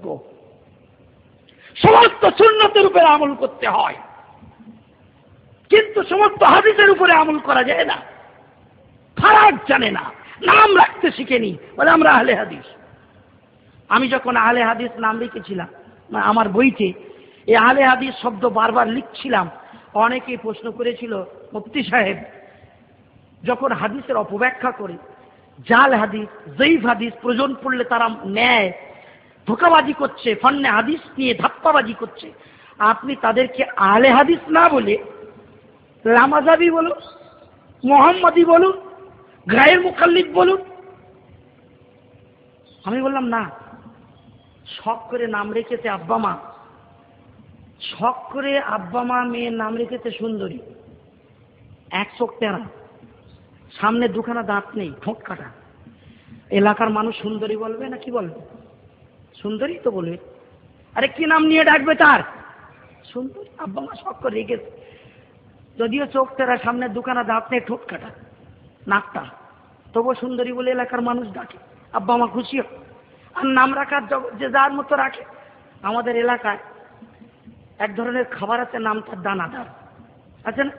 যোগ্য। সমস্ত সুন্নতের উপরে আমল করতে হয়, কিন্তু সমস্ত হাদিসের উপরে আমল করা যায় না। ফারাক জানে না, নাম রাখতে শিখেনি, বলে আমরা আহলে হাদিস। আমি যখন আহলে হাদিস নাম লিখেছিলাম আমার বইতে, এই আহলে হাদিস শব্দ বারবার লিখছিলাম, অনেকেই প্রশ্ন করেছিল, মুফতি সাহেব যখন হাদিসের অপব্যাখ্যা করে, জাল হাদিস, জয়ীফ হাদিস প্রয়োজন পড়লে তারা নেয়, ধোঁকাবাজি করছে, ফন্নে হাদিস নিয়ে ধাপ্পাবাজি করছে, আপনি তাদেরকে আহলে হাদিস না বলে লামাজাবি বলুন, মোহাম্মদী বলুন, গায়ের মুকাল্লিদ বলুন। আমি বললাম না, শখ করে নাম রেখেছে আব্বা মা, শখ করে আব্বা মা মেয়ের নাম রেখেছে সুন্দরী, এক চোখ তেরা, সামনে দুখানা দাঁত নেই, ঠোঁট কাটা। এলাকার মানুষ সুন্দরী বলবে না কি বলবে? সুন্দরী তো বলবে। আরে কি নাম নিয়ে ডাকবে তার? সুন্দরী। আব্বা মা শখ করে রেখেছে, যদিও চোখ তেরা, সামনে দুখানা দাঁত নেই, ঠোঁট কাটা, নাকটা, তবু সুন্দরী বলে এলাকার মানুষ ডাকে। আব্বা মা খুশি হয়। আর নাম রাখার যে যার মতো রাখে। আমাদের এলাকায় এক ধরনের খাবার আছে, নাম তার দানাদার, আছে না?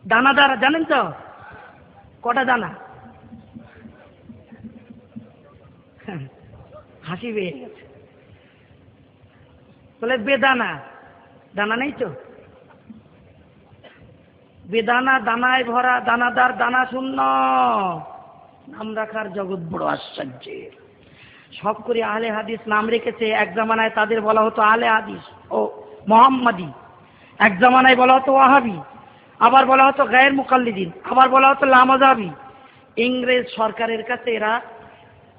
দানাদার জানেন তো? কটা দানা? হাসি পেয়ে গেছে, বলে বেদানা। দানা নেই তো? বেদানা, দানায় ভরা, দানাদার, দানা শূন্য। নাম রাখার জগৎ বড় আশ্চর্যের। সব করে আহলে হাদিস নাম রেখেছে। এক জামানায় তাদের বলা হতো আহলে হাদিস ও মোহাম্মদী, এক জামানায় বলা হতো ওয়াহাবি, আবার বলা হতো গায়ের মুকাল্লিদিন, আবার বলা হতো লামাজাবি। ইংরেজ সরকারের কাছে এরা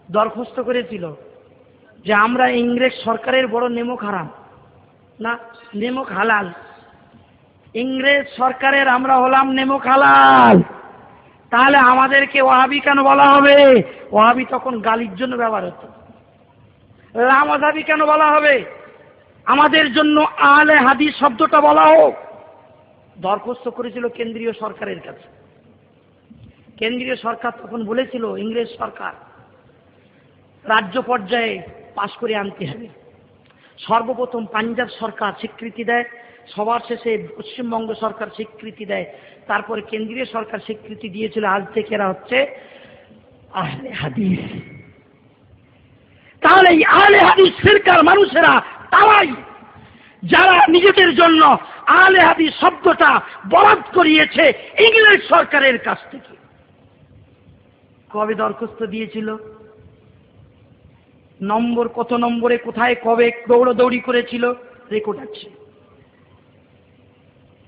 দরখাস্ত করেছিল যে আমরা ইংরেজ সরকারের বড় নেমক হারাম না, নেমক হালাল। ইংরেজ সরকারের আমরা হলাম নেমক হালাল, তাহলে আমাদেরকে ওয়াহাবি কেন বলা হবে? ওয়াহাবি তখন গালির জন্য ব্যবহার হতো। লামাজাবি কেন বলা হবে? আমাদের জন্য আহলে হাদিস শব্দটা বলা হোক। দরখাস্ত করেছিল কেন্দ্রীয় সরকারের কাছে। কেন্দ্রীয় সরকার তখন বলেছিল, ইংরেজ সরকার রাজ্য পর্যায়ে পাশ করে আনতে হবে। সর্বপ্রথম পাঞ্জাব সরকার স্বীকৃতি দেয়, সবার শেষে পশ্চিমবঙ্গ সরকার স্বীকৃতি দেয়, তারপরে কেন্দ্রীয় সরকার স্বীকৃতি দিয়েছিল। আজ থেকে এরা হচ্ছে আহলে হাদিস। তাহলে এই আহলে হাদিস ফিরকার মানুষেরা তারাই যারা নিজেদের জন্য আহলে হাদিস শব্দটা বরাদ্দ করিয়েছে ইংরেজ সরকারের কাছ থেকে। কবে দরখাস্ত দিয়েছিল, নম্বর কত নম্বরে কোথায় কবে দৌড়াদৌড়ি করেছিল, রেকর্ড আছে।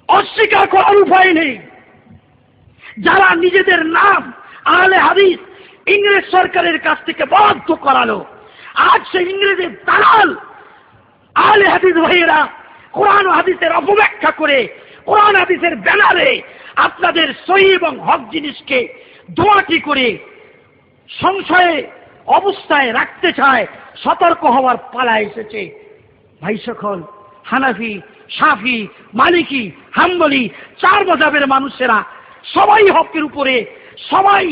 অস্বীকার করার উপায় নেই। যারা নিজেদের নাম আহলে হাদিস ইংরেজ সরকারের কাছ থেকে বরাদ্দ করালো, আজ সে ইংরেজের দালাল আহলে হাদিস ভাইয়েরা কোরআন ও হাদিসের অপব্যাখ্যা করে কোরআন হাদিসের ব্যানারে আপনাদের সহিহ এবং হক জিনিসকে দোয়াটি করে সংশয়ে অবস্থায় রাখতে চায়। সতর্ক হওয়ার পালা এসেছে। ভাই সকল, হানাফি, শাফি, মালিকি, হাম্বলি চার মাযহাবের মানুষেরা সবাই হকের উপরে, সবাই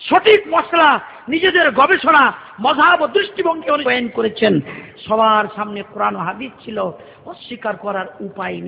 সঠিক মশলা নিজেদের গবেষণা মযহাব ও দৃষ্টিভঙ্গি অনুযায়ী করেছেন। সবার সামনে কোরআন ও হাদিস ছিল, অস্বীকার করার উপায় নেই।